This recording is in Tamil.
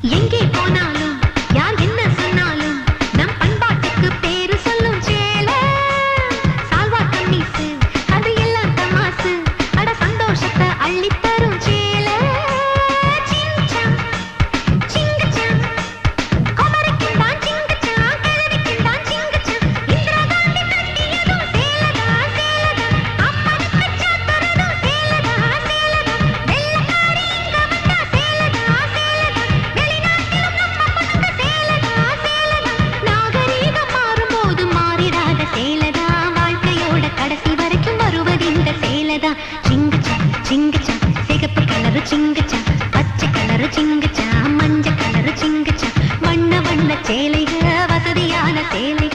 எங்கே போனாலும் யார் என்ன சொன்னாலும் நம் பண்பாட்டுக்கு பேரு சொல்லும் சேலை. சால்வா கம்மீசு அது எல்லாம் தமாசு, அட சந்தோஷத்தை அள்ளித்தரும் சேலை. சிங்கம் சிங்கச்சம் குமரிக்கும் தான் சிங்கச்சம், கிழவிக்கும் தான் சிங்கச்சம். இந்திரா காந்தி கட்டியதும் சேலைதான் சேலைதான், அப்பனுக்கு சாத்துறதும் சேலைதான் சேலைதான். வெள்ளக்காரி இங்க வந்தா சேலைதான் சேலைதான், வெளிநாட்டிலும் நம்ம பொண்ணுங்க சேலைதான் சேலைதான். நாகரீகம் மாறும்போது மாறிடாத சேலைதான், வாழ்க்கையோட கடைசி வரைக்கும் வருவது இந்த சேலைதான். சிங்கச்சம் சிங்கச்சம் சிகப்பு கலரு சிங்கச்சம், பச்சை கலரு சிங்கச்சம், மஞ்சள் கலரு சிங்கச்சம், வண்ண வண்ண சேலைக வசதியான சேலை.